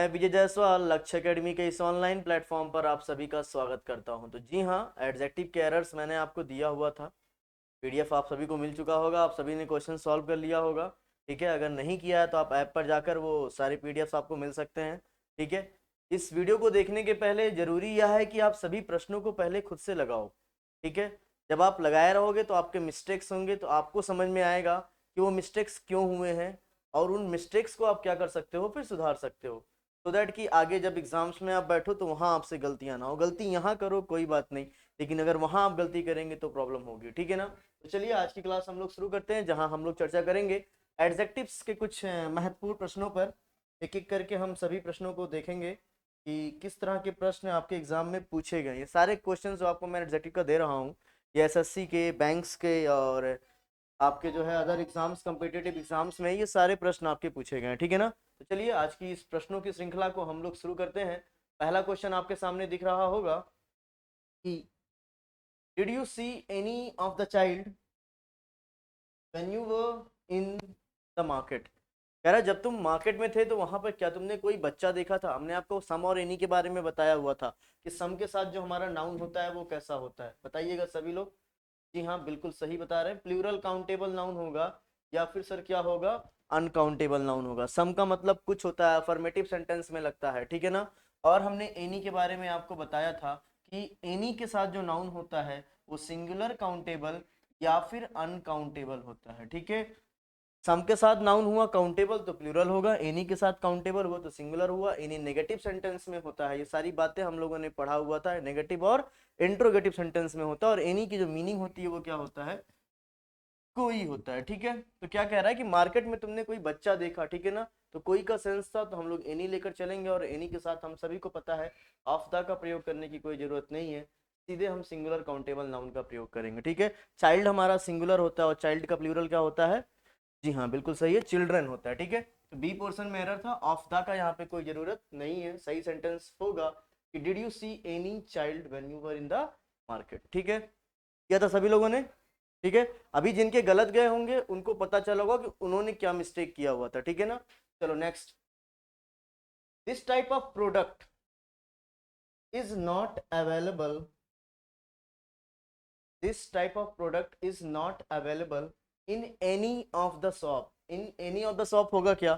मैं विजय जायसवाल लक्ष्य एकेडमी के इस ऑनलाइन प्लेटफॉर्म पर आप सभी का स्वागत करता हूं। तो जी हाँ, एडजेक्टिव के एरर्स मैंने आपको दिया हुआ था। पीडीएफ आप सभी को मिल चुका होगा, आप सभी ने क्वेश्चन सॉल्व कर लिया होगा। ठीक है, अगर नहीं किया है तो आप ऐप पर जाकर वो सारे पीडीएफ आपको मिल सकते हैं। ठीक है, इस वीडियो को देखने के पहले जरूरी यह है कि आप सभी प्रश्नों को पहले खुद से लगाओ। ठीक है, जब आप लगाए रहोगे तो आपके मिस्टेक्स होंगे, तो आपको समझ में आएगा कि वो मिस्टेक्स क्यों हुए हैं और उन मिस्टेक्स को आप क्या कर सकते हो, फिर सुधार सकते हो। तो दैट कि आगे जब एग्जाम्स में आप बैठो तो वहां आपसे गलतियां ना हो। गलती यहाँ करो कोई बात नहीं, लेकिन अगर वहां आप गलती करेंगे तो प्रॉब्लम होगी। ठीक है ना। तो चलिए आज की क्लास हम लोग शुरू करते हैं, जहां हम लोग चर्चा करेंगे एडजेक्टिव्स के कुछ महत्वपूर्ण प्रश्नों पर। एक एक करके हम सभी प्रश्नों को देखेंगे कि किस तरह के प्रश्न आपके एग्जाम में पूछे गए। ये सारे क्वेश्चन जो आपको मैं एडजेक्टिव का दे रहा हूँ, ये एसएससी के, बैंक्स के और आपके जो है अदर एग्जाम्स, कॉम्पिटिटिव एग्जाम्स में ये सारे प्रश्न आपके पूछे गए हैं। ठीक है ना। तो चलिए आज की इस प्रश्नों की श्रृंखला को हम लोग शुरू करते हैं। पहला क्वेश्चन आपके सामने दिख रहा होगा कि did you see any of the child when you were in the market. कह रहा है जब तुम मार्केट में थे तो वहां पर क्या तुमने कोई बच्चा देखा था। हमने आपको सम और एनी के बारे में बताया हुआ था कि सम के साथ जो हमारा नाउन होता है वो कैसा होता है। बताइएगा सभी लोग। जी हाँ, बिल्कुल सही बता रहे हैं। प्लूरल काउंटेबल नाउन होगा या फिर सर क्या होगा, अनकाउंटेबल नाउन होगा। सम का मतलब कुछ होता है, अफर्मेटिव सेंटेंस में लगता है। ठीक है ना। और हमने एनी के बारे में आपको बताया था कि एनी के साथ जो नाउन होता है वो सिंगुलर काउंटेबल या फिर अनकाउंटेबल होता है। ठीक है, सम के साथ नाउन हुआ काउंटेबल तो प्लूरल होगा, एनी के साथ काउंटेबल हुआ तो सिंगुलर हुआ। एनी नेगेटिव सेंटेंस में होता है, ये सारी बातें हम लोगों ने पढ़ा हुआ था। नेगेटिव और इंट्रोगेटिव सेंटेंस में होता है। और एनी की जो मीनिंग होती है वो क्या होता है, कोई होता है। ठीक है, तो क्या कह रहा है कि मार्केट में तुमने कोई बच्चा देखा। ठीक है ना, तो कोई का सेंस था तो हम लोग एनी लेकर चलेंगे, और एनी के साथ हम सभी को पता है ऑफ द का प्रयोग करने की कोई जरूरत नहीं है, सीधे हम सिंगुलर काउंटेबल नाउन का प्रयोग करेंगे। ठीक है, चाइल्ड हमारा सिंगुलर होता है और चाइल्ड का प्लूरल क्या होता है, जी हाँ बिल्कुल सही है, चिल्ड्रन होता है। ठीक है, तो बी पोर्शन में एरर था, ऑफ द का यहाँ पे कोई जरूरत नहीं है। सही सेंटेंस होगा कि did you see any child when you were in the market. ठीक है, किया था सभी लोगों ने। ठीक है, अभी जिनके गलत गए होंगे उनको पता चला होगा कि उन्होंने क्या मिस्टेक किया हुआ था। ठीक है ना। चलो next, this type of product is not available, this type of product is not available in any of the shop. In any of the shop होगा क्या,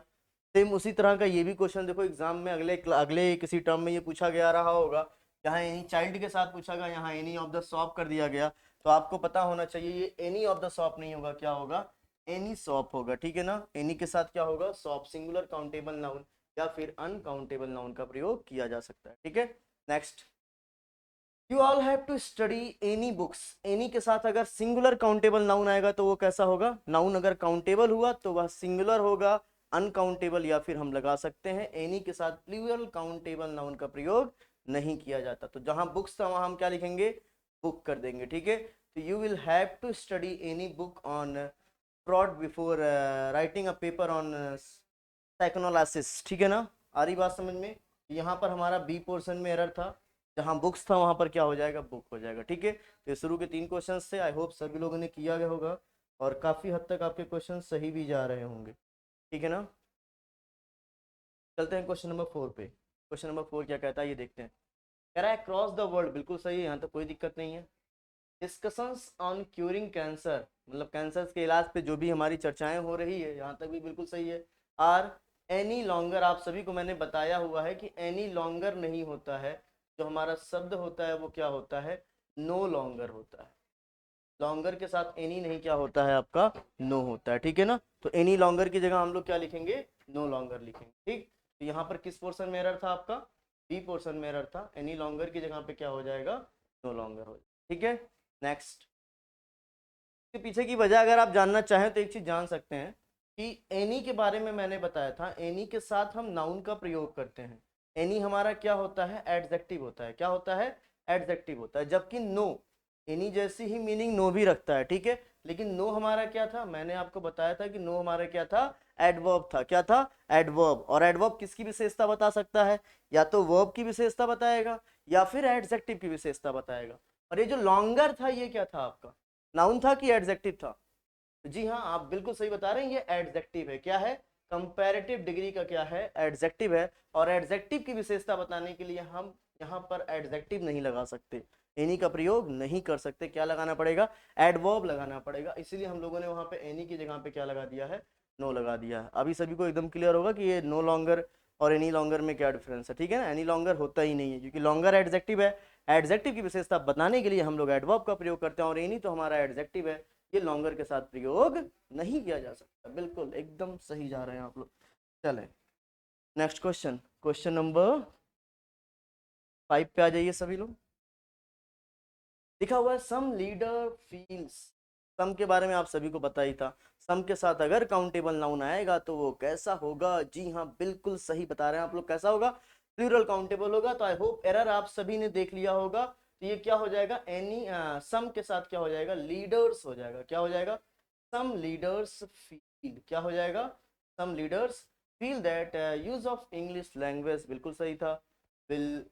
सेम उसी तरह का ये भी क्वेश्चन देखो एग्जाम में अगले अगले किसी टर्म में ये पूछा गया रहा होगा। यहाँ एनी चाइल्ड के साथ पूछा गया, यहाँ एनी ऑफ द शॉप कर दिया गया। तो आपको पता होना चाहिए ये एनी ऑफ द शॉप नहीं होगा, क्या होगा, एनी शॉप होगा। ठीक है ना, एनी के साथ क्या होगा, शॉप, सिंगुलर काउंटेबल नाउन या फिर अनकाउंटेबल नाउन का प्रयोग किया जा सकता है। ठीक है, next, you all have to study any books. Any के साथ अगर सिंगुलर काउंटेबल नाउन आएगा तो वो कैसा होगा, नाउन अगर काउंटेबल हुआ तो वह सिंगुलर होगा, अनकाउंटेबल या फिर हम लगा सकते हैं एनी के साथ प्लूरल काउंटेबल नाउन का प्रयोग नहीं किया जाता। तो जहां बुक्स था वहां हम क्या लिखेंगे, बुक कर देंगे। ठीक है, तो you will have to study any book on Freud before writing a paper on psychoanalysis. ठीक है ना, आ रही बात समझ में। यहाँ पर हमारा बी पोर्शन में एरर था, जहाँ बुक्स था वहां पर क्या हो जाएगा, बुक हो जाएगा। ठीक है, तो शुरू के 3 क्वेश्चन थे, आई होप सभी लोगों ने किया गया होगा और काफी हद तक आपके क्वेश्चन सही भी जा रहे होंगे। ठीक है ना, चलते हैं क्वेश्चन नंबर 4 पे। क्वेश्चन नंबर 4 क्या कहता है ये देखते हैं। कह रहा है क्रॉस द वर्ल्ड, बिल्कुल सही है, यहाँ तो कोई दिक्कत नहीं है। डिस्कशंस ऑन क्यूरिंग कैंसर, मतलब कैंसर के इलाज पे जो भी हमारी चर्चाएं हो रही है, यहाँ तक भी बिल्कुल सही है। आर एनी लॉन्गर, आप सभी को मैंने बताया हुआ है कि एनी लॉन्गर नहीं होता है, जो हमारा शब्द होता है वो क्या होता है, नो लॉन्गर होता है। लॉन्गर के साथ एनी नहीं क्या होता है आपका, नो होता है। ठीक है ना, तो एनी लॉन्गर की जगह हम लोग क्या लिखेंगे, नो लॉन्गर लिखेंगे। ठीक, तो यहाँ पर किस पोर्शन में एरर था आपका, बी पोर्शन में एरर था। एनी लॉन्गर की जगह पे क्या हो जाएगा, नो लॉन्गर हो जाएगा। ठीक है, नेक्स्ट, के पीछे की वजह अगर आप जानना चाहें तो एक चीज जान सकते हैं कि एनी के बारे में मैंने बताया था, एनी के साथ हम नाउन का प्रयोग करते हैं। एनी हमारा क्या होता है, एडजेक्टिव होता है। क्या होता है, एडजेक्टिव होता है। जबकि नो, एनी जैसी ही मीनिंग नो भी रखता है। ठीक है, लेकिन नो हमारा क्या था, मैंने आपको बताया था कि नो हमारा क्या था, एडवर्ब था। क्या था, एडवर्ब। और एडवर्ब किसकी विशेषता बता सकता है, या तो वर्ब की विशेषता बताएगा या फिर एडजेक्टिव की विशेषता बताएगा। और ये जो लॉन्गर था ये क्या था आपका, नाउन था कि एडजेक्टिव था। जी हाँ, आप बिल्कुल सही बता रहे हैं, ये एडजेक्टिव है। क्या है, कंपैरेटिव डिग्री का क्या है, एडजेक्टिव है, और एडजेक्टिव की विशेषता बताने के लिए हम यहाँ पर एडजेक्टिव नहीं लगा सकते, एनी का प्रयोग नहीं कर सकते, क्या लगाना पड़ेगा, एडवर्ब लगाना पड़ेगा। इसीलिए हम लोगों ने वहां पे एनी की जगह पे क्या लगा दिया है, नो लगा दिया है। अभी सभी को एकदम क्लियर होगा कि ये नो लॉन्गर और एनी लॉन्गर में क्या डिफरेंस है, ठीक है ना। एनी लॉन्गर होता ही नहीं है, क्योंकि लॉन्गर एडजेक्टिव है, एडजेक्टिव की विशेषता बताने के लिए हम लोग एडवर्ब का प्रयोग करते हैं, और एनी तो हमारा एडजेक्टिव है, ये लॉन्गर के साथ प्रयोग नहीं किया जा सकता। बिल्कुल एकदम सही जा रहे हैं आप लोग। चले नेक्स्ट क्वेश्चन, क्वेश्चन नंबर 5 पे आ जाइए सभी लोग। लिखा हुआ है सम लीडर फील्स, सम के बारे में आप सभी को पता ही था, सम के साथ अगर काउंटेबल नाउन आएगा तो वो कैसा होगा, जी हाँ बिल्कुल सही बता रहे हैं आप लोग, कैसा होगा, प्लूरल काउंटेबल होगा। तो आई होप एरर आप सभी ने देख लिया होगा। तो ये क्या हो जाएगा, एनी सम के साथ क्या हो जाएगा, लीडर्स हो जाएगा, क्या हो जाएगा, सम लीडर्स फील, क्या हो जाएगा, some leaders feel that use of English language, बिल्कुल सही था, will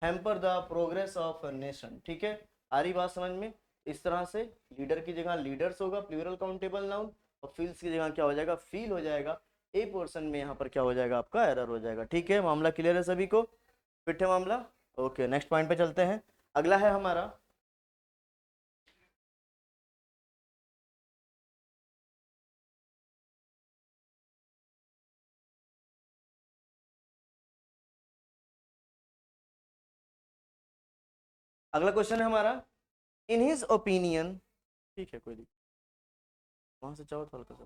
hamper the progress of nation, ठीक है। आ रही बात समझ में। इस तरह से लीडर की जगह लीडर्स होगा प्लूरल काउंटेबल नाउन, और फील्स की जगह क्या हो जाएगा, फील हो जाएगा। ए पोर्शन में यहाँ पर क्या हो जाएगा, आपका एरर हो जाएगा, ठीक है। मामला क्लियर है सभी को, फिट है मामला, ओके। नेक्स्ट पॉइंट पे चलते हैं, अगला है हमारा अगला क्वेश्चन है हमारा, इन हिज ओपिनियन, ठीक है कोई दिक्कत, वहां से चाहो थोड़ा सा।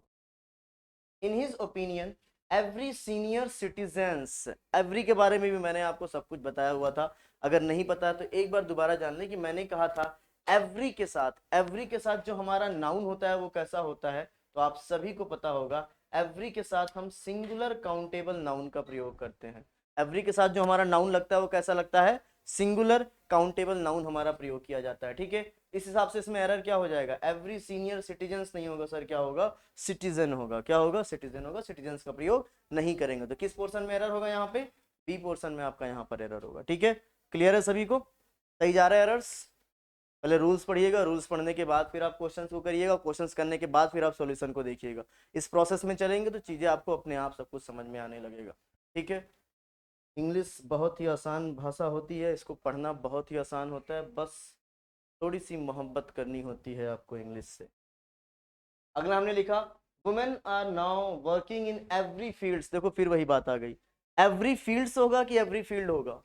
In his opinion every senior citizens, every के बारे में भी मैंने आपको सब कुछ बताया हुआ था, अगर नहीं पता तो एक बार दोबारा जान लें कि मैंने कहा था एवरी के साथ, एवरी के साथ जो हमारा नाउन होता है वो कैसा होता है, तो आप सभी को पता होगा एवरी के साथ हम सिंगुलर काउंटेबल नाउन का प्रयोग करते हैं। एवरी के साथ जो हमारा नाउन लगता है वो कैसा लगता है, सिंगुलर काउंटेबल नाउन हमारा प्रयोग किया जाता है, ठीक है। इस हिसाब से इसमें एरर क्या हो जाएगा, एवरी सीनियर सिटीजन्स नहीं होगा सर, क्या होगा, सिटीजन होगा, क्या होगा, सिटीजन होगा, सिटीजन्स का प्रयोग नहीं करेंगे। तो किस पोर्शन में एरर होगा, यहाँ पे बी पोर्शन में आपका यहाँ पर एरर होगा, ठीक है। क्लियर है सभी को, सही जा रहा है एरर्स। पहले रूल्स पढ़िएगा, रूल्स पढ़ने के बाद फिर आप क्वेश्चंस को करिएगा, क्वेश्चंस करने के बाद फिर आप सॉल्यूशन को देखिएगा। इस प्रोसेस में चलेंगे तो चीजें आपको अपने आप सब कुछ समझ में आने लगेगा, ठीक है। इंग्लिश बहुत ही आसान भाषा होती है, इसको पढ़ना बहुत ही आसान होता है, बस थोड़ी सी मोहब्बत करनी होती है आपको इंग्लिश से। अगला हमने लिखा women are now working in every fields, देखो फिर वही बात आ गई, एवरी फील्ड्स होगा कि एवरी फील्ड होगा,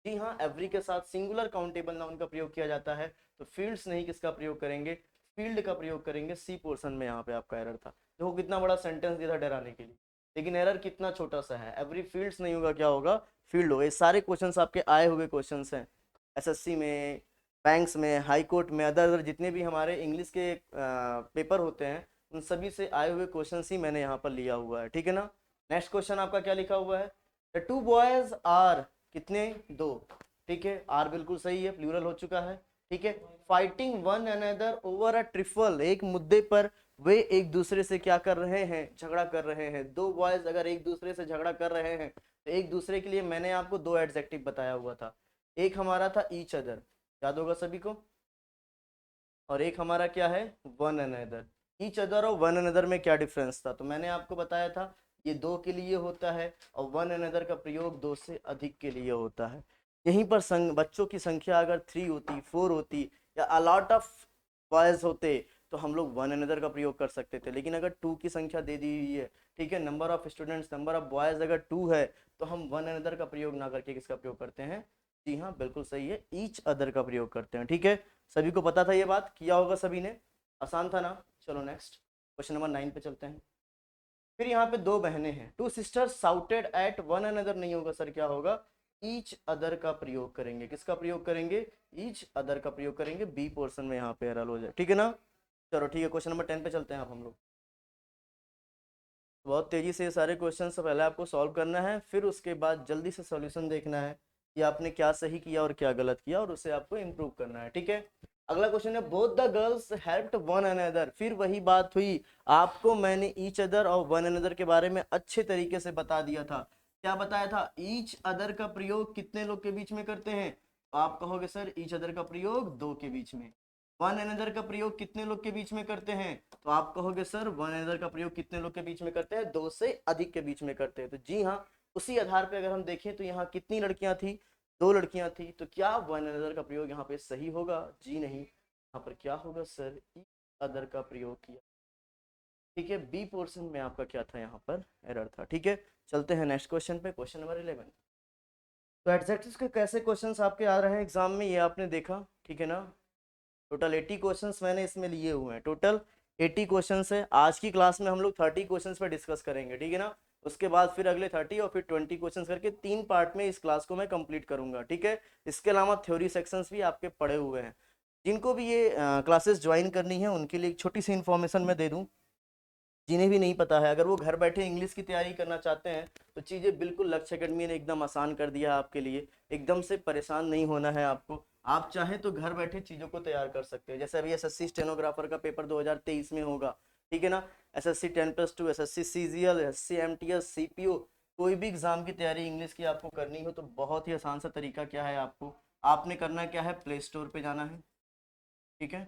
जी हाँ एवरी के साथ सिंगुलर काउंटेबल नाउन का प्रयोग किया जाता है, तो फील्ड्स नहीं किसका प्रयोग करेंगे, फील्ड का प्रयोग करेंगे। सी पोर्शन में यहाँ पे आपका एरर था, देखो कितना बड़ा सेंटेंस दिया था डराने के लिए, लेकिन एरर कितना छोटा सा है, एवरी फील्ड्स नहीं होगा, क्या होगा, फील्ड होगा। ये सारे क्वेश्चंस आपके आए हुए क्वेश्चंस हैं एसएससी में, बैंक्स में, हाई कोर्ट में, अदर अदर जितने भी हमारे इंग्लिश के पेपर होते हैं उन सभी से आए हुए क्वेश्चन ही मैंने यहाँ पर लिया हुआ है, ठीक है ना। नेक्स्ट क्वेश्चन आपका क्या लिखा हुआ है, द टू बॉयज आर, कितने, दो, ठीक है, आर बिल्कुल सही है, प्लूरल हो चुका है, ठीक है। Fighting one another over a trifle, एक मुद्दे पर वे एक दूसरे से क्या कर रहे हैं, झगड़ा कर रहे हैं। दो बॉयज अगर एक दूसरे से झगड़ा कर रहे हैं तो एक दूसरे के लिए मैंने आपको दो एडजेक्टिव बताया हुआ था, एक हमारा था ईच अदर, याद होगा सभी को, और एक हमारा क्या है, वन अनदर। ईच अदर और वन अनदर में क्या डिफरेंस था, तो मैंने आपको बताया था ये दो के लिए होता है, और वन अनदर का प्रयोग दो से अधिक के लिए होता है। यहीं पर बच्चों की संख्या अगर 3 होती, 4 होती, या अलॉट ऑफ बॉयज होते तो हम लोग वन अनदर का प्रयोग कर सकते थे, लेकिन अगर 2 की संख्या दे दी हुई है, ठीक है, number of students, number of boys अगर 2 है, तो हम वन अनदर का प्रयोग ना करके किसका प्रयोग करते हैं, जी हाँ बिल्कुल सही है, ईच अदर का प्रयोग करते हैं, ठीक है। सभी को पता था ये बात, किया होगा सभी ने, आसान था ना। चलो नेक्स्ट क्वेश्चन नंबर 9 पे चलते हैं। फिर यहाँ पे दो बहनें हैं, two sisters shouted at one another नहीं होगा सर, क्या होगा, ईच अदर का प्रयोग करेंगे, किसका प्रयोग करेंगे, ईच अदर का प्रयोग करेंगे। बी पोर्शन में यहाँ पे एरर हो जाए, ठीक है ना। चलो ठीक है, क्वेश्चन नंबर 10 पे चलते हैं आप हम लोग। बहुत तेजी से ये सारे क्वेश्चन से पहले आपको सॉल्व करना है, फिर उसके बाद जल्दी से सॉल्यूशन देखना है कि आपने क्या सही किया और क्या गलत किया, और उसे आपको इम्प्रूव करना है, ठीक है। अगला क्वेश्चन है both the girls helped one another, फिर वही बात हुई, आपको मैंने ईच अदर और वन अनदर के बारे में अच्छे तरीके से बता दिया था। क्या बताया था, ईच अदर का प्रयोग कितने लोग के बीच में करते हैं, तो आप कहोगे सर ईच अदर का प्रयोग दो के बीच में, वन अनदर का प्रयोग कितने लोग के बीच में करते हैं? तो आप कहोगे सर वन अनदर का प्रयोग कितने लोग के बीच में करते हैं? दो से अधिक के बीच में करते हैं। तो जी हाँ, उसी आधार पे अगर हम देखें तो यहाँ कितनी लड़कियां थी? दो लड़कियां थी। तो क्या वन अनदर का प्रयोग यहाँ पे सही होगा? जी नहीं, यहाँ पर क्या होगा सर? ईच अदर का प्रयोग किया। ठीक है, बी पोर्शन में आपका क्या था? यहाँ पर एरर था। ठीक है, चलते हैं नेक्स्ट क्वेश्चन पे, क्वेश्चन नंबर 11। तो एडजेक्टिव्स के कैसे क्वेश्चंस आपके आ रहे हैं एग्जाम में, ये आपने देखा। ठीक है ना, टोटल 80 क्वेश्चंस मैंने इसमें लिए हुए हैं। टोटल 80 क्वेश्चंस है। आज की क्लास में हम लोग 30 क्वेश्चंस पर डिस्कस करेंगे। ठीक है ना, उसके बाद फिर अगले 30 और फिर 20 क्वेश्चंस करके 3 पार्ट में इस क्लास को मैं कंप्लीट करूंगा। ठीक है, इसके अलावा थ्योरी सेक्शंस भी आपके पड़े हुए हैं। जिनको भी ये क्लासेस ज्वाइन करनी है उनके लिए एक छोटी सी इन्फॉर्मेशन मैं दे दूं। जिन्हें भी नहीं पता है, अगर वो घर बैठे इंग्लिश की तैयारी करना चाहते हैं तो चीज़ें बिल्कुल लक्ष्य एकेडमी ने एकदम आसान कर दिया है आपके लिए। एकदम से परेशान नहीं होना है आपको। आप चाहें तो घर बैठे चीज़ों को तैयार कर सकते हैं। जैसे अभी एसएससी स्टेनोग्राफर का पेपर 2023 में होगा। ठीक है ना, SSC 10+2, SSC CGL, SSC MTS, CPO, कोई भी एग्जाम की तैयारी इंग्लिश की आपको करनी हो तो बहुत ही आसान सा तरीका क्या है आपको, आपने करना क्या है, प्ले स्टोर पे जाना है। ठीक है,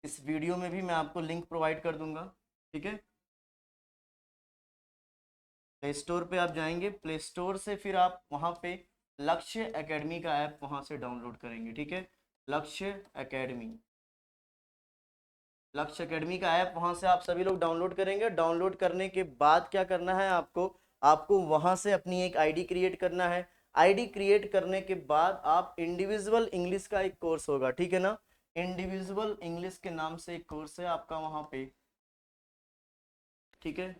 इस वीडियो में भी मैं आपको लिंक प्रोवाइड कर दूंगा। ठीक है, प्ले स्टोर पे आप जाएंगे, प्ले स्टोर से फिर आप वहाँ पे लक्ष्य एकेडमी का ऐप वहाँ से डाउनलोड करेंगे। ठीक है, लक्ष्य एकेडमी, लक्ष्य एकेडमी का ऐप वहाँ से आप सभी लोग डाउनलोड करेंगे। डाउनलोड करने के बाद क्या करना है आपको, आपको वहाँ से अपनी एक आईडी क्रिएट करना है। आईडी क्रिएट करने के बाद आप इंडिविजुअल इंग्लिश का एक कोर्स होगा। ठीक है ना, इंडिविजुअल इंग्लिश के नाम से एक कोर्स है आपका वहाँ पे। ठीक है,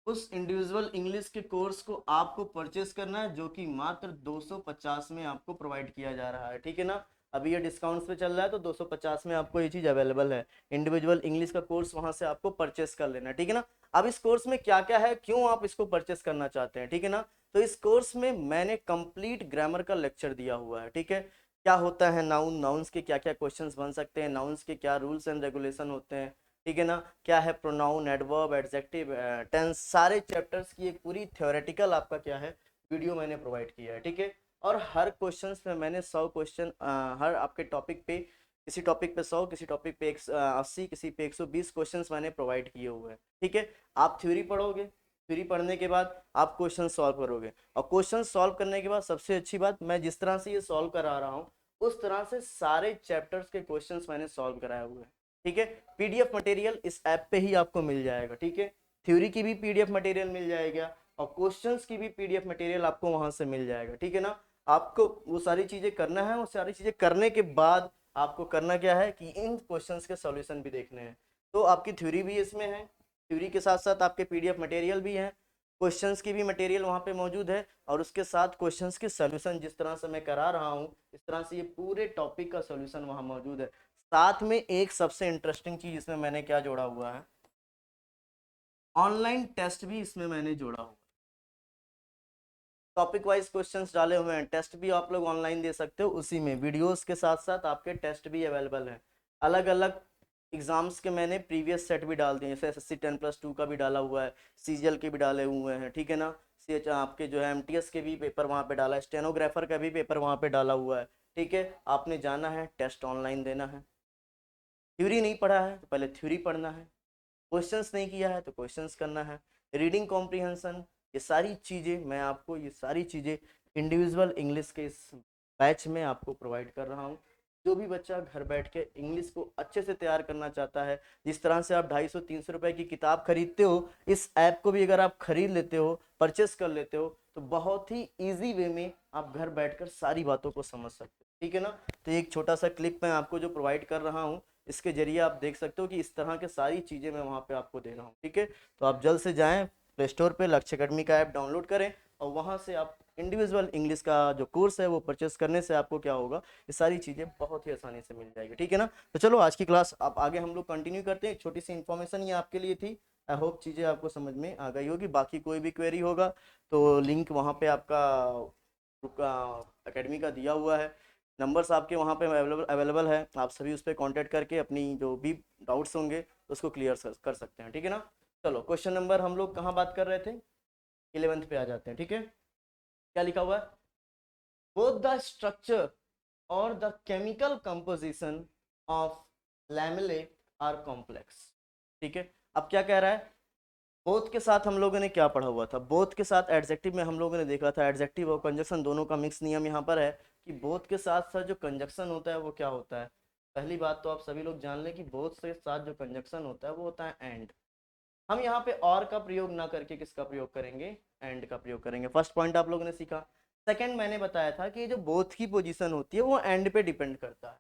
उस इंडिविजुअल इंग्लिश के कोर्स को आपको परचेस करना है, जो कि मात्र 250 में आपको प्रोवाइड किया जा रहा है। ठीक है ना, अभी ये डिस्काउंट पे चल रहा है तो 250 में आपको ये चीज़ अवेलेबल है। इंडिविजुअल इंग्लिश का कोर्स वहां से आपको परचेस कर लेना है। ठीक है ना, अब इस कोर्स में क्या क्या है, क्यों आप इसको परचेस करना चाहते हैं? ठीक है ना, तो इस कोर्स में मैंने कंप्लीट ग्रामर का लेक्चर दिया हुआ है। ठीक है, क्या होता है नाउन, नाउन्स के क्या क्या क्वेश्चन बन सकते हैं, नाउन्स के क्या रूल्स एंड रेगुलेशन होते हैं। ठीक है ना, क्या है प्रोनाउन, एडवर्ब, एडजेक्टिव, टेंस, सारे चैप्टर्स की एक पूरी थ्योरेटिकल आपका क्या है वीडियो मैंने प्रोवाइड किया है। ठीक है, और हर क्वेश्चंस में मैंने 100 क्वेश्चन हर आपके टॉपिक पे, किसी टॉपिक पे 100, किसी टॉपिक पे 80, किसी पे 120 क्वेश्चंस मैंने प्रोवाइड किए हुए हैं। ठीक है, आप थ्योरी पढ़ोगे, थ्योरी पढ़ने के बाद आप क्वेश्चन सॉल्व करोगे, और क्वेश्चन सॉल्व करने के बाद सबसे अच्छी बात, मैं जिस तरह से ये सॉल्व करा रहा हूँ उस तरह से सारे चैप्टर्स के क्वेश्चंस मैंने सॉल्व कराए हुए हैं। ठीक है, पीडीएफ मटेरियल इस ऐप पे ही आपको मिल जाएगा। ठीक है, थ्योरी की भी पीडीएफ मटेरियल मिल जाएगा और क्वेश्चंस की भी पीडीएफ मटेरियल आपको वहां से मिल जाएगा। ठीक है ना, आपको वो सारी चीजें करना है, वो सारी चीजें करने के बाद आपको करना क्या है कि इन क्वेश्चंस के सॉल्यूशन भी देखने हैं। तो आपकी थ्योरी भी इसमें है, थ्योरी के साथ साथ आपके पीडीएफ मटेरियल भी है, क्वेश्चंस की भी मटेरियल वहाँ पे मौजूद है, और उसके साथ क्वेश्चंस के सॉल्यूशन जिस तरह से मैं करा रहा हूँ इस तरह से ये पूरे टॉपिक का सॉल्यूशन वहाँ मौजूद है। साथ में एक सबसे इंटरेस्टिंग चीज इसमें मैंने क्या जोड़ा हुआ है, ऑनलाइन टेस्ट भी इसमें मैंने जोड़ा हुआ है। टॉपिक वाइज क्वेश्चंस डाले हुए हैं, टेस्ट भी आप लोग ऑनलाइन दे सकते हो, उसी में वीडियोस के साथ साथ आपके टेस्ट भी अवेलेबल हैं। अलग अलग एग्जाम्स के मैंने प्रीवियस सेट भी डाल दिए, जैसे एसएससी 10+2 का भी डाला हुआ है, सीजीएल के भी डाले हुए हैं। ठीक है ना, सी आपके जो है एमटीएस के भी पेपर वहाँ पे डाला है, स्टेनोग्राफर का भी पेपर वहाँ पे डाला हुआ है। ठीक है, आपने जाना है टेस्ट ऑनलाइन देना है। थ्योरी नहीं पढ़ा है तो पहले थ्योरी पढ़ना है, क्वेश्चंस नहीं किया है तो क्वेश्चंस करना है, रीडिंग कॉम्प्रिहेंशन, ये सारी चीज़ें मैं आपको, ये सारी चीज़ें इंडिविजुअल इंग्लिश के इस बैच में आपको प्रोवाइड कर रहा हूँ। जो भी बच्चा घर बैठ के इंग्लिश को अच्छे से तैयार करना चाहता है, जिस तरह से आप 250-300 रुपए की किताब खरीदते हो, इस ऐप को भी अगर आप खरीद लेते हो, परचेस कर लेते हो, तो बहुत ही ईजी वे में आप घर बैठकर सारी बातों को समझ सकते हो। ठीक है ना, तो एक छोटा सा क्लिप मैं आपको जो प्रोवाइड कर रहा हूँ, इसके जरिए आप देख सकते हो कि इस तरह के सारी चीज़ें मैं वहाँ पे आपको दे रहा हूँ। ठीक है, तो आप जल्द से जाएं प्ले स्टोर पे, लक्ष्य एकेडमी का ऐप डाउनलोड करें, और वहाँ से आप इंडिविजुअल इंग्लिश का जो कोर्स है वो परचेस करने से आपको क्या होगा, ये सारी चीज़ें बहुत ही आसानी से मिल जाएगी। ठीक है ना, तो चलो आज की क्लास आप आगे हम लोग कंटिन्यू करते हैं। एक छोटी सी इन्फॉर्मेशन ये आपके लिए थी, आई होप चीज़ें आपको समझ में आ गई होगी। बाकी कोई भी क्वेरी होगा तो लिंक वहाँ पे आपका अकेडमी का दिया हुआ है, नंबर्स आपके वहाँ पे अवेलेबल है, आप सभी उस पर कॉन्टैक्ट करके अपनी जो भी डाउट्स होंगे उसको क्लियर कर सकते हैं। ठीक है ना, चलो क्वेश्चन नंबर हम लोग कहाँ बात कर रहे थे, 11th पे आ जाते हैं। ठीक है, क्या लिखा हुआ है, बोथ द स्ट्रक्चर और the chemical composition of lamellate are complex. ठीक है, अब क्या कह रहा है, बोथ के साथ हम लोगों ने क्या पढ़ा हुआ था, बोथ के साथ एडजेक्टिव में हम लोगों ने देखा था एडजेक्टिव और कंजक्शन दोनों का मिक्स नियम यहाँ पर है कि बोथ के साथ साथ जो कंजक्शन होता है वो क्या होता है। पहली बात तो आप सभी लोग जान लें कि बोथ के साथ जो कंजक्शन होता है वो होता है एंड। हम यहाँ पे और का प्रयोग ना करके किसका प्रयोग करेंगे, एंड का प्रयोग करेंगे। फर्स्ट पॉइंट आप लोगों ने सीखा। सेकंड मैंने बताया था कि जो बोथ की पोजीशन होती है वो एंड पे डिपेंड करता है।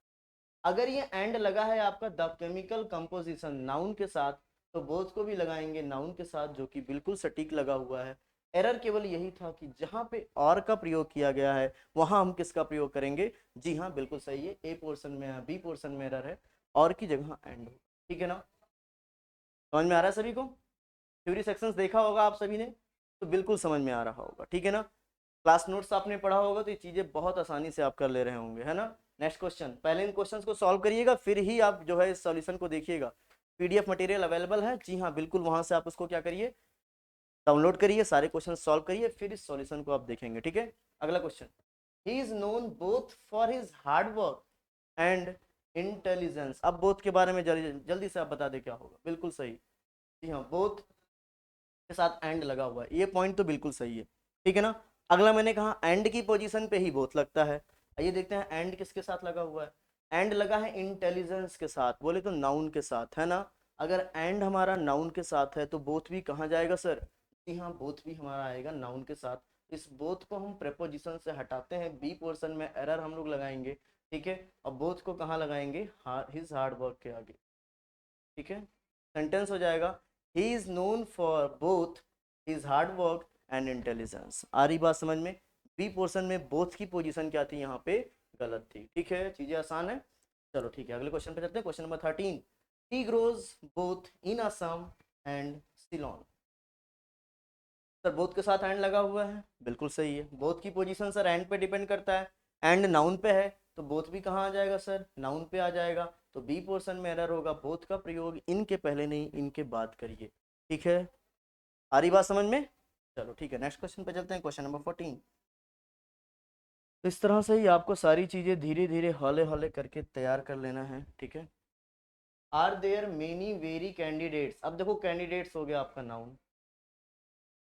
अगर ये एंड लगा है आपका द केमिकल कंपोजिशन नाउन के साथ, तो बोथ को भी लगाएंगे नाउन के साथ, जो कि बिल्कुल सटीक लगा हुआ है। एरर केवल यही था कि जहां पे और का प्रयोग किया गया है वहां हम किसका प्रयोग करेंगे। जी हाँ, बिल्कुल सही है, ए पोर्शन में है, बी पोर्शन में एरर है, और की जगह एंड हो। ठीक है ना, समझ में आ रहा है सभी को। थ्योरी सेक्शंस देखा होगा आप सभी ने, तो बिल्कुल समझ में आ रहा होगा। ठीक है ना, क्लास नोट्स आपने पढ़ा होगा तो ये चीजें बहुत आसानी से आप कर ले रहे होंगे, है ना। नेक्स्ट क्वेश्चन, पहले इन क्वेश्चंस को सॉल्व करिएगा, फिर ही आप जो है इस सॉल्यूशन को देखिएगा। पीडीएफ मटेरियल अवेलेबल है, जी हाँ बिल्कुल, वहां से आप उसको क्या करिए, डाउनलोड करिए, सारे क्वेश्चन सॉल्व करिए, फिर इस सॉल्यूशन को आप देखेंगे। ठीक है, अगला question, he is known both for his hard work and intelligence. अब बोथ के बारे में जल्दी जल्दी से आप बता दे क्या होगा। बिल्कुल सही, जी हाँ, बोथ के साथ एंड लगा हुआ है, ये पॉइंट तो बिल्कुल सही है। ठीक है ना, अगला मैंने कहा एंड की पोजीशन पे ही बोथ लगता है। आइए देखते हैं एंड किसके साथ लगा हुआ है। एंड लगा है इंटेलिजेंस के साथ, बोले तो नाउन के साथ, है ना। अगर एंड हमारा नाउन के साथ है तो बोथ भी कहाँ जाएगा सर, जी हाँ, बोथ भी हमारा आएगा नाउन के साथ। इस बोथ को हम प्रेपोजिशन से हटाते हैं, बी पोर्शन में एरर हम लोग लगाएंगे। ठीक है, और बोथ को कहाँ लगाएंगे, हिज हार्ड वर्क के आगे। ठीक है, सेंटेंस हो जाएगा, he is known for both his hard work and intelligence. आ रही बात समझ में। बी पोर्शन में बोथ की पोजीशन क्या थी, यहाँ पे गलत थी। ठीक है, चीजें आसान है। चलो ठीक है, अगले क्वेश्चन पे चलते हैं। Question number 13, he grows both in Assam and Ceylon. Sir both के साथ एंड लगा हुआ है, बिल्कुल सही है। बोथ की पोजीशन सर एंड पे डिपेंड करता है, एंड नाउन पे है तो बोथ भी कहाँ आ जाएगा सर, नाउन पे आ जाएगा। तो बी पोर्शन में एरर होगा, बोथ का प्रयोग इनके पहले नहीं इनके बाद करिए। ठीक है, आ रही बात समझ में। चलो ठीक है, नेक्स्ट क्वेश्चन पे चलते हैं। क्वेश्चन नंबर 14, तो इस तरह से ही आपको सारी चीजें धीरे धीरे हौले हौले करके तैयार कर लेना है। ठीक है, are there many very candidates. अब देखो कैंडिडेट्स हो गया आपका नाउन,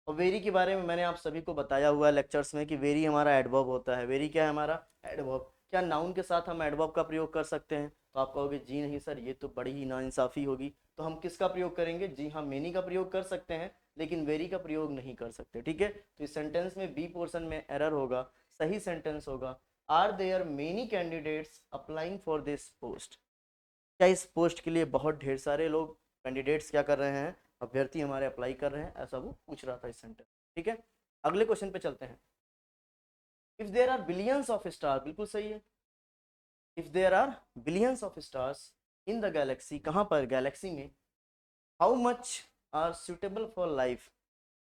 और वेरी के बारे में मैंने आप सभी को बताया हुआ है लेक्चर्स में कि वेरी हमारा एडवर्ब होता है। वेरी क्या है हमारा, एडवर्ब। क्या नाउन के साथ हम एडवर्ब का प्रयोग कर सकते हैं, तो आप कहोगे जी नहीं सर, ये तो बड़ी ही नाइंसाफी होगी। तो हम किसका प्रयोग करेंगे, जी हाँ, मेनी का प्रयोग कर सकते हैं, लेकिन वेरी का प्रयोग नहीं कर सकते। ठीक है, तो इस सेंटेंस में बी पोर्शन में एरर होगा, सही सेंटेंस होगा, are there many candidates applying for this post. क्या इस पोस्ट के लिए बहुत ढेर सारे लोग कैंडिडेट्स क्या कर रहे हैं, अभ्यर्थी हमारे अप्लाई कर रहे हैं, ऐसा वो पूछ रहा था इस सेंटर। ठीक है, अगले क्वेश्चन पे चलते हैं। If there are billions of star, बिल्कुल सही है। If there are billions of stars in the galaxy, कहाँ पर, गैलेक्सी में, how much are suitable for life.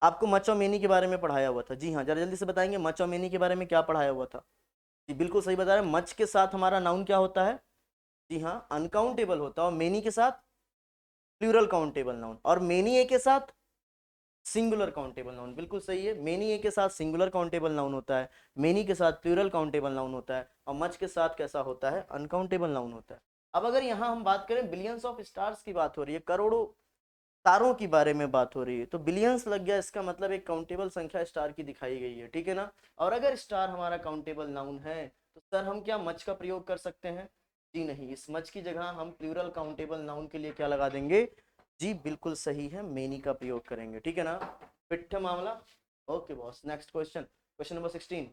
आपको मच और मेनी के बारे में पढ़ाया हुआ था, जी हाँ, जरा जल्दी से बताएंगे मच और मेनी के बारे में क्या पढ़ाया हुआ था। जी बिल्कुल सही बता रहे हैं, मच के साथ हमारा नाउन क्या होता है, जी हाँ, अनकाउंटेबल होता है, और मेनी के साथ प्लूरल काउंटेबल नाउन, और मेनी ए के साथ सिंगुलर काउंटेबल नाउन। बिल्कुल सही है, मेनी ए के साथ सिंगुलर काउंटेबल नाउन होता है, मेनी के साथ प्लूरल काउंटेबल नाउन होता है, और मच के साथ कैसा होता है, अनकाउंटेबल नाउन होता है। अब अगर यहाँ हम बात करें, बिलियंस ऑफ स्टार्स की बात हो रही है, करोड़ों तारों की बारे में बात हो रही है, तो बिलियंस लग गया, इसका मतलब एक काउंटेबल संख्या स्टार की दिखाई गई है। ठीक है ना, और अगर स्टार हमारा काउंटेबल नाउन है तो सर हम क्या मच का प्रयोग कर सकते हैं, जी नहीं, इस मच की जगह हम प्लूरल काउंटेबल नाउन के लिए क्या लगा देंगे, जी बिल्कुल सही है, मेनी का प्रयोग करेंगे। ठीक है ना, पिट्ठ मामला। Okay boss, next question, question number 16,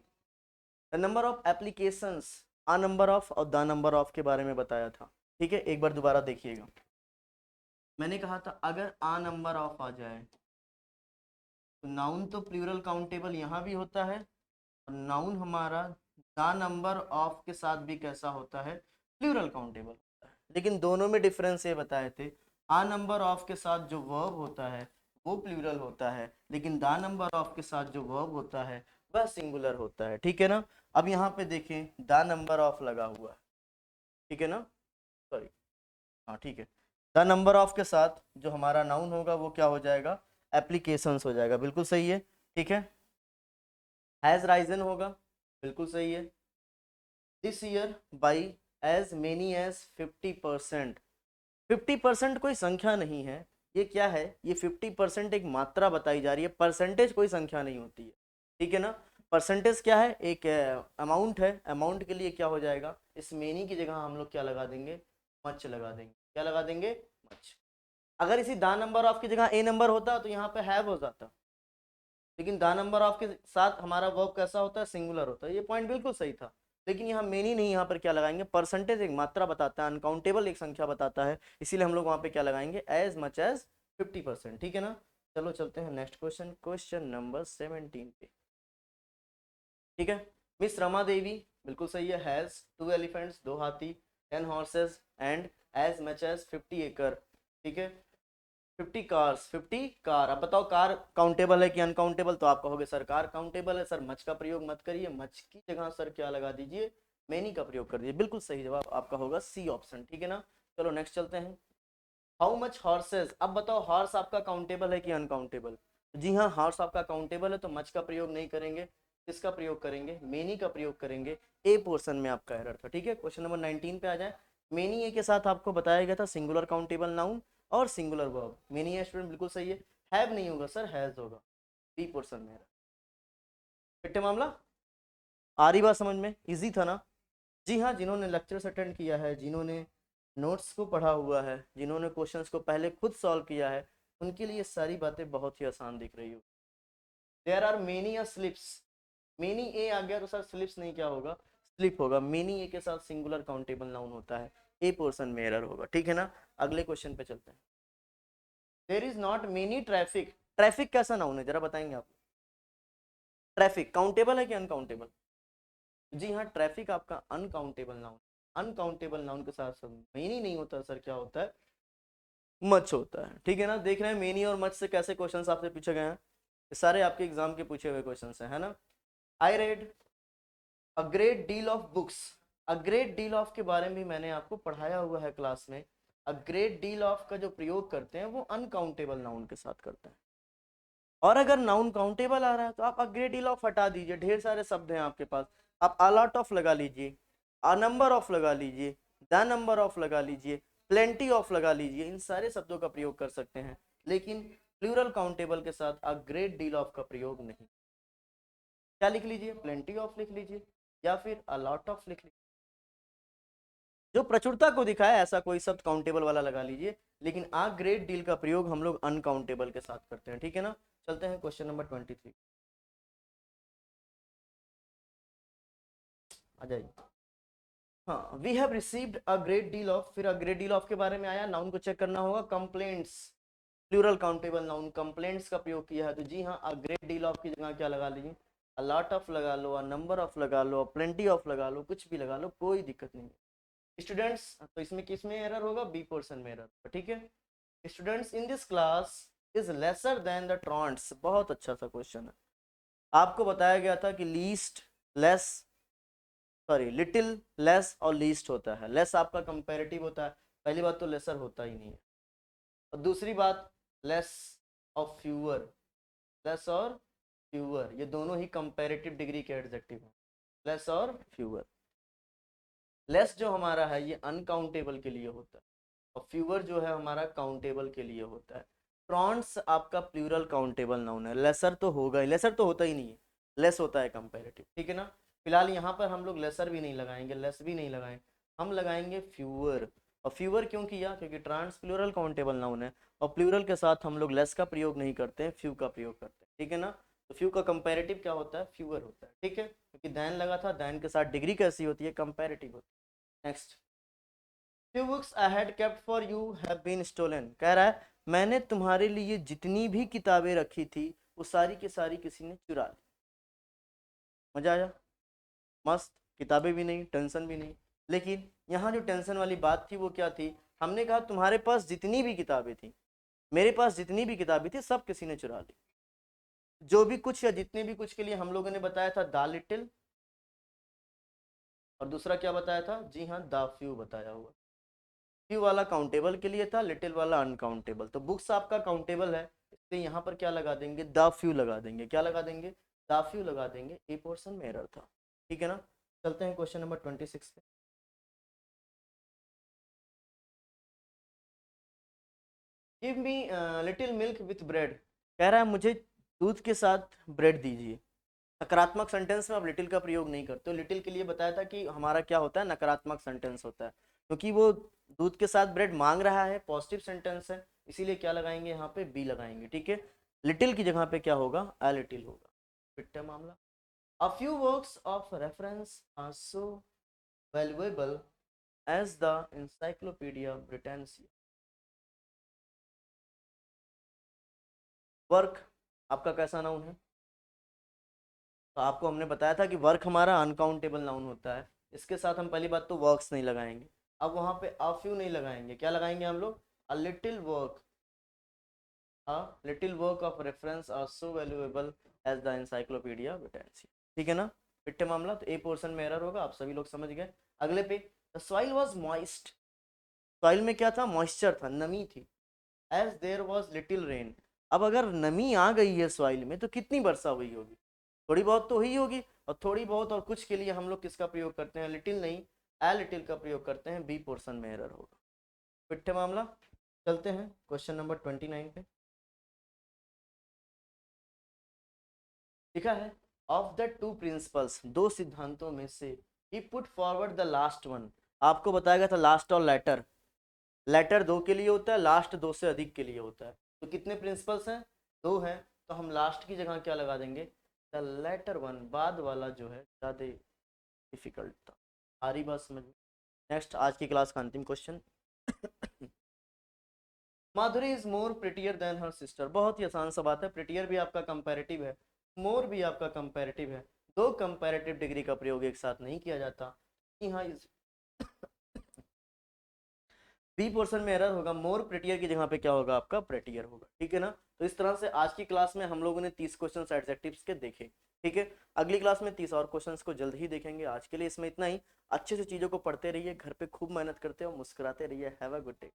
the number of applications, a number of और द नंबर ऑफ के बारे में बताया था। ठीक है, एक बार दोबारा देखिएगा, मैंने कहा था अगर आ नंबर ऑफ आ जाए तो नाउन तो प्लूरल काउंटेबल यहाँ भी होता है, और नाउन हमारा द नंबर ऑफ के साथ भी कैसा होता है, प्लूरल काउंटेबल होता है। लेकिन दोनों में डिफरेंस ये बताए थे, आ नंबर ऑफ के साथ जो वर्ब होता है वो प्लूरल होता है, लेकिन द नंबर ऑफ के साथ जो वर्ब होता है वह सिंगुलर होता है। ठीक है ना, अब यहाँ पे देखें द नंबर ऑफ लगा हुआ है, ठीक है ना, सॉरी, हाँ ठीक है, द नंबर ऑफ के साथ जो हमारा नाउन होगा वो क्या हो जाएगा, एप्लीकेशंस हो जाएगा। बिल्कुल सही है। ठीक है, हैज राइजन होगा, बिल्कुल सही है। This year by as many as 50%। 50% कोई संख्या नहीं है, ये क्या है, ये 50% एक मात्रा बताई जा रही है, परसेंटेज कोई संख्या नहीं होती है, ठीक है ना। परसेंटेज क्या है, एक अमाउंट है, अमाउंट के लिए क्या हो जाएगा, इस मेनी की जगह हम लोग क्या लगा देंगे, मच लगा देंगे, क्या लगा देंगे, मच। अगर इसी द नंबर ऑफ की जगह ए नंबर होता तो यहाँ पे हैव हो जाता, लेकिन द नंबर ऑफ के साथ हमारा वर्ब कैसा होता है, सिंगुलर होता है, ये पॉइंट बिल्कुल सही था। लेकिन यहाँ मेनी नहीं, यहाँ पर क्या लगाएंगे, परसेंटेज एक मात्रा बताता है, अनकाउंटेबल एक संख्या बताता है, इसीलिए हम लोग वहाँ पे क्या लगाएंगे, एज मच एज 50%, ठीक है ना। चलो चलते हैं नेक्स्ट क्वेश्चन, क्वेश्चन नंबर 17 पे, ठीक है। मिस रमा देवी, बिल्कुल सही है, हैज 2 एलिफेंट्स, 2 हाथी, 10 horses and as much as 50 एकड़, ठीक है। 50 कार्स, 50 कार। अब बताओ कार काउंटेबल है कि अनकाउंटेबल, तो आप कहोगे सर कार काउंटेबल है, सर मच का प्रयोग मत करिए, मच की जगह सर क्या लगा दीजिए, मैनी का प्रयोग कर दीजिए। बिल्कुल सही जवाब आपका होगा सी ऑप्शन, ठीक है ना। चलो नेक्स्ट चलते हैं, हाउ मच हॉर्सेज। अब बताओ हॉर्स आपका काउंटेबल है कि अनकाउंटेबल, जी हाँ हॉर्स आपका काउंटेबल है, तो मच का प्रयोग नहीं करेंगे, किसका प्रयोग करेंगे, मेनी का प्रयोग करेंगे। ए पोर्शन में आपका एरर था, ठीक है। क्वेश्चन नंबर 19 पे आ जाए, मेनी ए के साथ आपको बताया गया था सिंगुलर काउंटेबल नाउन और सिंगुलर वर्ब, मेनी है स्टूडेंट, बिल्कुल सही है। हैव नहीं होगा सर, हैज होगा, बी पोर्शन में। फिर मामला आ रही बात समझ में, इजी था ना। जी हाँ, जिन्होंने लेक्चर्स अटेंड किया है, जिन्होंने नोट्स को पढ़ा हुआ है, जिन्होंने क्वेश्चंस को पहले खुद सॉल्व किया है, उनके लिए सारी बातें बहुत ही आसान दिख रही हो। There are many slips, many a आ गया तो सर स्लिप्स नहीं क्या होगा, स्लिप होगा, मेनी ए के साथ सिंगुलर काउंटेबल नाउन होता है, ए पोर्शन में एरर होगा, ठीक है ना। अगले क्वेश्चन पे चलते हैं, there is not many traffic, traffic कैसा नाउन है जरा बताएंगे आप, ट्रैफिक काउंटेबल है कि अनकाउंटेबल, जी हाँ ट्रैफिक आपका अनकाउंटेबल नाउन, अनकाउंटेबल नाउन के साथ साथ मेनी नहीं होता सर, क्या होता है, मच होता है, ठीक है ना। देख रहे हैं मेनी और मच से कैसे क्वेश्चंस आपसे पूछे गए हैं, ये सारे आपके एग्जाम के पूछे हुए क्वेश्चंस हैं, है ना। I read a great deal of books, a great deal of के बारे में मैंने आपको पढ़ाया हुआ है क्लास में। अ ग्रेट डील ऑफ का जो प्रयोग करते हैं वो अनकाउंटेबल नाउन के साथ करते हैं, और अगर नाउन काउंटेबल आ रहा है तो आप अ ग्रेट डील ऑफ हटा दीजिए, ढेर सारे शब्द हैं आपके पास, आप अ लॉट ऑफ लगा लीजिए, अ नंबर ऑफ लगा लीजिए, द नंबर ऑफ लगा लीजिए, प्लेंटी ऑफ लगा लीजिए, इन सारे शब्दों का प्रयोग कर सकते हैं, लेकिन प्लूरल काउंटेबल के साथ अ ग्रेट डील ऑफ का प्रयोग नहीं। क्या लिख लीजिए, प्लेंटी ऑफ लिख लीजिए या फिर अ लॉट ऑफ लिख लीजिए, जो प्रचुरता को दिखाए ऐसा कोई शब्द काउंटेबल वाला लगा लीजिए, लेकिन आ ग्रेट डील का प्रयोग हम लोग अनकाउंटेबल के साथ करते हैं, ठीक है ना। चलते हैं क्वेश्चन नंबर 23, आ जाइए। हाँ, we have received a great deal of, फिर अ ग्रेट डील ऑफ के बारे में आया, नाउन को चेक करना होगा, complaints, plural countable noun, complaints का प्रयोग किया है, तो जी हाँ अ ग्रेट डील ऑफ की जगह क्या लगा लीजिए, अ लॉट ऑफ लगा लो, अ नंबर ऑफ लगा लो, प्लेंटी ऑफ लगा लो, कुछ भी लगा लो, कोई दिक्कत नहीं है स्टूडेंट्स। तो इसमें किस में एरर होगा, बी पोर्शन में एरर, ठीक है। Students in this class is lesser than the truants, बहुत अच्छा सा क्वेश्चन है। आपको बताया गया था कि least, less, sorry little, less और लीस्ट होता है, लेस आपका कंपैरेटिव होता है, पहली बात तो लेसर होता ही नहीं है, और दूसरी बात लेस और फ्यूअर, लेस और फ्यूअर ये दोनों ही कंपैरेटिव डिग्री के एडजेक्टिव हैं, लेस और फ्यूअर। लेस जो हमारा है ये अनकाउंटेबल के लिए होता है, और फ्यूअर जो है हमारा काउंटेबल के लिए होता है। प्रॉन्ट्स आपका प्लूरल काउंटेबल नाउन है, लेसर तो होगा ही, लेसर तो होता ही नहीं है, लेस होता है कंपैरेटिव, ठीक है ना। फिलहाल यहाँ पर हम लोग लेसर भी नहीं लगाएंगे, लेस भी नहीं लगाएंगे, हम लगाएंगे फ्यूअर। और फ्यूअर क्यों किया, क्योंकि ट्रांस प्लूरल काउंटेबल नाउन है, और प्लूरल के साथ हम लोग लेस का प्रयोग नहीं करते हैं, फ्यू का प्रयोग करते हैं, ठीक है ना। तो फ्यू का कंपैरेटिव क्या होता है, फ्यूअर होता है, ठीक है, क्योंकि दैन लगा था, दैन के साथ डिग्री कैसी होती है, कंपैरेटिव होती है। Next, few books I had kept for you have been stolen, कह रहा है मैंने तुम्हारे लिए जितनी भी किताबें रखी थी वो सारी की सारी किसी ने चुरा ली। मजा आया, मस्त, किताबें भी नहीं, टेंशन भी नहीं, लेकिन यहाँ जो टेंशन वाली बात थी वो क्या थी, हमने कहा तुम्हारे पास जितनी भी किताबें थी, मेरे पास जितनी भी किताबें थी सब किसी ने चुरा ली। जो भी कुछ या जितने भी कुछ के लिए हम लोगों ने बताया था द लिटिल, और दूसरा क्या बताया था, जी हाँ द फ्यू बताया हुआ। फ्यू वाला काउंटेबल के लिए था, लिटिल वाला अनकाउंटेबल, तो बुक्स आपका काउंटेबल है, इसलिए यहाँ पर क्या लगा देंगे, द फ्यू लगा देंगे, क्या लगा देंगे, द फ्यू लगा देंगे, ए पोर्शन में एरर था, ठीक है ना। चलते हैं क्वेश्चन नंबर 26 पे। Give me little milk with bread, कह रहा है मुझे दूध के साथ ब्रेड दीजिए। नकारात्मक सेंटेंस में आप लिटिल का प्रयोग नहीं करते हो। लिटिल के लिए बताया था कि हमारा क्या होता है, नकारात्मक सेंटेंस होता है, क्योंकि वो दूध के साथ ब्रेड मांग रहा है, पॉजिटिव सेंटेंस है, इसीलिए क्या लगाएंगे यहाँ पे, बी लगाएंगे। ठीक है, लिटिल की जगह पे क्या होगा, अ लिटिल होगा। फिट मामला। A few works of reference are so valuable as the encyclopedia Britannica. Work आपका कैसा नाउन है, तो आपको हमने बताया था कि वर्क हमारा अनकाउंटेबल नाउन होता है, इसके साथ हम पहली बात तो वर्क्स नहीं लगाएंगे। अब वहां पे अ फ्यू नहीं लगाएंगे, क्या लगाएंगे हम लोग, a little work, a little work of reference are so valuable as the encyclopedia Britannica. ठीक है ना, पिट्ठे मामला। तो ए पोर्शन में एरर होगा, आप सभी लोग समझ गए। अगले पे, the soil was moist, soil में क्या था, मॉइस्चर था, नमी थी। As there was little rain, अब अगर नमी आ गई है सॉइल में तो कितनी वर्षा हुई होगी, थोड़ी बहुत तो हुई होगी, और थोड़ी बहुत और कुछ के लिए हम लोग किसका प्रयोग करते हैं, लिटिल नहीं, ए लिटिल का प्रयोग करते हैं। बी पोर्शन में एरर होगा। पिट्ठे मामला। चलते हैं क्वेश्चन नंबर 29 पे। लिखा है, ऑफ द टू प्रिंसिपल्स, दो सिद्धांतों में से, he put forward the last one, आपको बताया गया था लास्ट और लेटर, लेटर दो के लिए होता है, लास्ट दो से अधिक के लिए होता है। तो कितने प्रिंसिपल्स हैं, दो हैं, तो हम लास्ट की जगह क्या लगा देंगे, द लेटर वन, बाद वाला जो है ज़्यादा डिफिकल्ट था। आ रही बात समझ में। नेक्स्ट, आज की क्लास का अंतिम question. Madhuri is more prettier then her sister, बहुत ही आसान सा बात है, प्रिटियर भी आपका कंपैरेटिव है, मोर भी आपका कंपैरेटिव है, दो कंपैरेटिव डिग्री का प्रयोग एक साथ नहीं किया जाता। यहाँ इस बी पोर्शन में एरर होगा, मोर प्रेटियर की जगह पे क्या होगा, आपका प्रेटियर होगा। ठीक है ना, तो इस तरह से आज की क्लास में हम लोगों ने 30 क्वेश्चन एडजेक्टिव्स के देखे। ठीक है, अगली क्लास में 30 और क्वेश्चंस को जल्द ही देखेंगे। आज के लिए इसमें इतना ही। अच्छे से चीजों को पढ़ते रहिए, घर पे खूब मेहनत करते हो, मुस्कुराते रहिए। Have a good day.